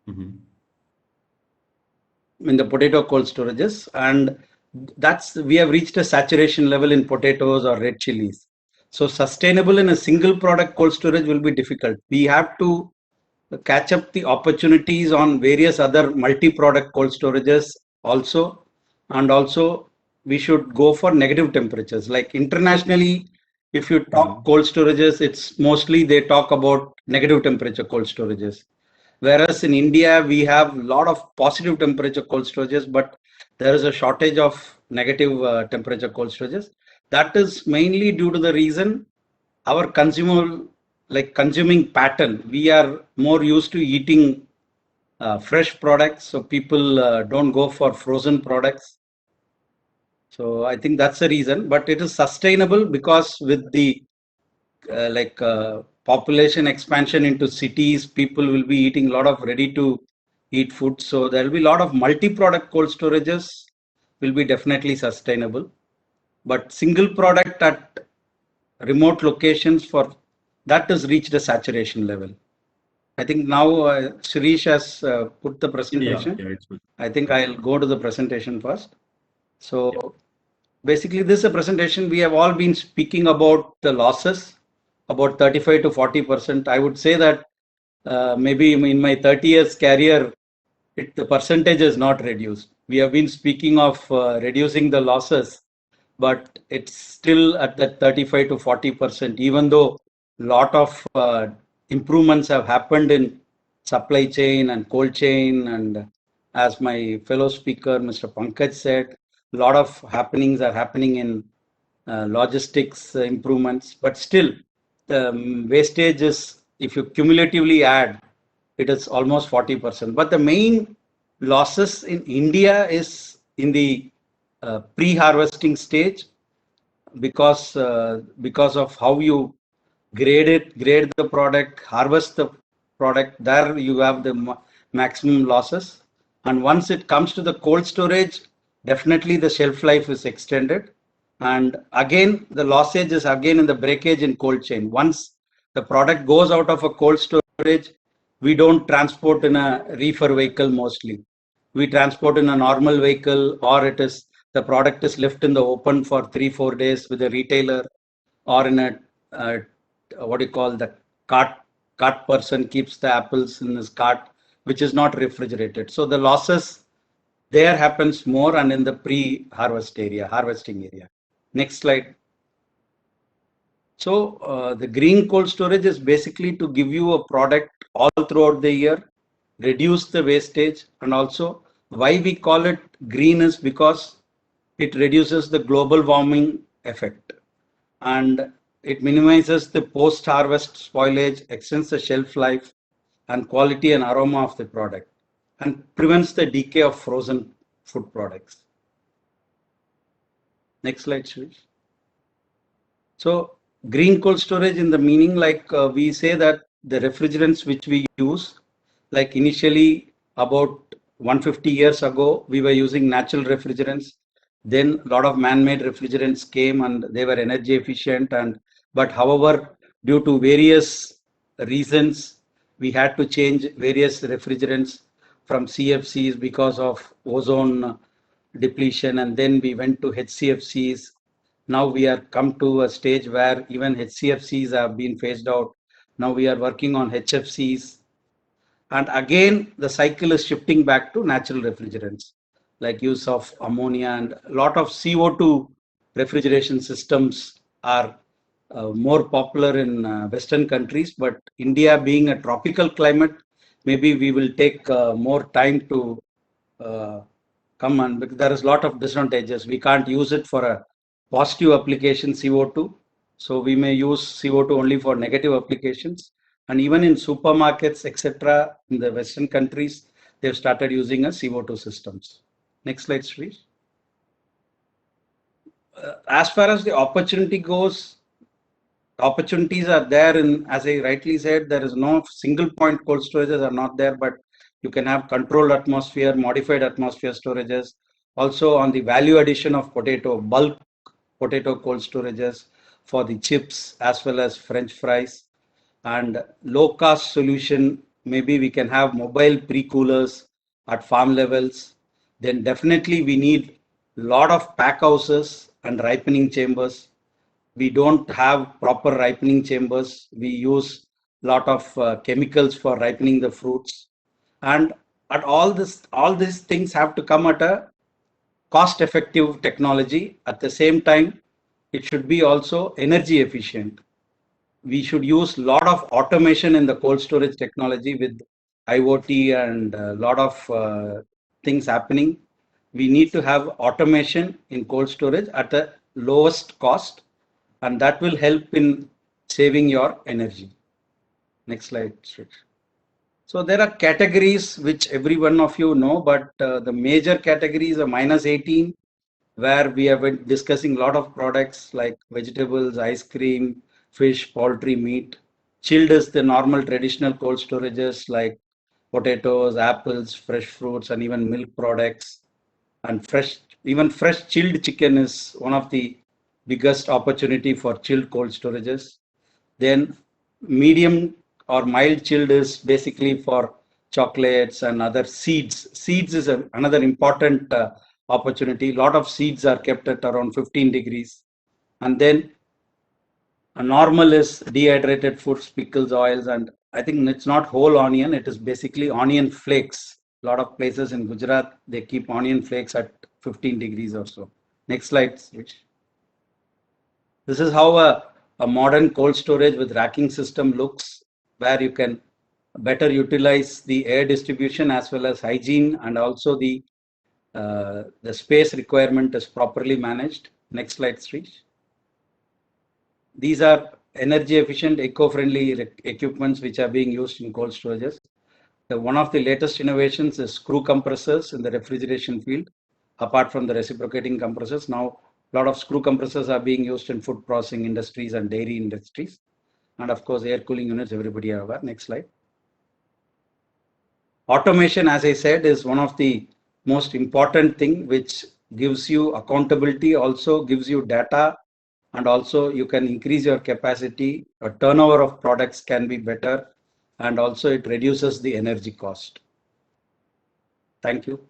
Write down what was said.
Mhm. in the potato cold storages, and we have reached a saturation level in potatoes or red chilies. So sustainable in a single product cold storage will be difficult. We have to catch up the opportunities on various other multi-product cold storages also, and also we should go for negative temperatures. Like internationally, if you talk Mhm. cold storages, it's mostly they talk about negative temperature cold storages. Whereas in India, we have a lot of positive temperature cold storages, but there is a shortage of negative temperature cold storages. That is mainly due to the reason our consumer like consuming pattern. We are more used to eating fresh products, so people don't go for frozen products. So I think that's the reason, but it is sustainable because with the population expansion into cities, people will be eating a lot of ready to eat food. So there will be a lot of multi-product cold storages will be definitely sustainable. But single product at remote locations for that has reached a saturation level. I think now Shirish has put the Yeah, presentation. yeah, it's good. I think I'll go to the presentation first. Yeah. So basically, this is a presentation. We have all been speaking about the losses, about 35 to 40%. I would say that maybe in my 30 years career, the percentage is not reduced. We have been speaking of reducing the losses, but it's still at that 35 to 40%, even though a lot of improvements have happened in supply chain and cold chain. And as my fellow speaker, Mr. Pankaj said, a lot of happenings are happening in logistics improvements, but still the wastage is, if you cumulatively add, it is almost 40%. But the main losses in India is in the pre-harvesting stage because of how you grade the product, harvest the product. There you have the maximum losses. And once it comes to the cold storage, definitely the shelf life is extended. And again, the lossage is again in the breakage in cold chain. Once the product goes out of a cold storage, we don't transport in a reefer vehicle mostly. We transport in a normal vehicle, or it is the product is left in the open for 3 4 days with a retailer, or in a uh, what do you call the cart person keeps the apples in his cart, which is not refrigerated. So the losses there happens more and in the harvesting area. Next slide. So the green cold storage is basically to give you a product all throughout the year, reduce the wastage, and also why we call it green is because it reduces the global warming effect, and it minimizes the post-harvest spoilage, extends the shelf life and quality and aroma of the product, and prevents the decay of frozen food products. Next slide, please. So green cold storage in the meaning, like we say that the refrigerants which we use, like initially about 150 years ago, we were using natural refrigerants. Then a lot of man-made refrigerants came and they were energy efficient. And but however, due to various reasons, we had to change various refrigerants from CFCs because of ozone depletion, and then we went to HCFCs. Now we are come to a stage where even HCFCs have been phased out. Now we are working on HFCs, and again the cycle is shifting back to natural refrigerants, like use of ammonia, and a lot of CO2 refrigeration systems are more popular in Western countries. But India being a tropical climate, maybe we will take more time to uh, come on, because there is a lot of disadvantages. We can't use it for a positive application CO2. So we may use CO2 only for negative applications. And even in supermarkets, etc., in the Western countries, they've started using a CO2 systems. Next slide, please. As far as the opportunity goes, opportunities are there. In, as I rightly said, there is no single point cold storages are not there, but you can have controlled atmosphere, modified atmosphere storages. Also on the value addition of potato, bulk potato cold storages for the chips as well as French fries, and low cost solution maybe we can have mobile pre-coolers at farm levels. Then definitely we need a lot of pack houses and ripening chambers. We don't have proper ripening chambers. We use a lot of chemicals for ripening the fruits. And at all these things have to come at a cost effective technology. At the same time, it should be also energy efficient. We should use a lot of automation in the cold storage technology with IoT and a lot of things happening. We need to have automation in cold storage at the lowest cost, and that will help in saving your energy. Next slide, Srish. So there are categories which every one of you know, but the major categories are -18, where we have been discussing a lot of products like vegetables, ice cream, fish, poultry, meat. Chilled is the normal traditional cold storages like potatoes, apples, fresh fruits, and even milk products. And even fresh chilled chicken is one of the biggest opportunity for chilled cold storages. Then medium or mild chilled is basically for chocolates and other seeds. Seeds is another important opportunity. A lot of seeds are kept at around 15 degrees. And then a normal is dehydrated foods, pickles, oils, and I think it's not whole onion, it is basically onion flakes. A lot of places in Gujarat, they keep onion flakes at 15 degrees or so. Next slide, switch. This is how a modern cold storage with racking system looks, where you can better utilize the air distribution as well as hygiene, and also the space requirement is properly managed. Next slide, Srish. These are energy efficient, eco-friendly equipments which are being used in cold storages. One of the latest innovations is screw compressors in the refrigeration field. Apart from the reciprocating compressors, now a lot of screw compressors are being used in food processing industries and dairy industries. And of course, air cooling units, everybody are aware. Next slide. Automation, as I said, is one of the most important thing which gives you accountability, also gives you data, and also you can increase your capacity. A turnover of products can be better, and also it reduces the energy cost. Thank you.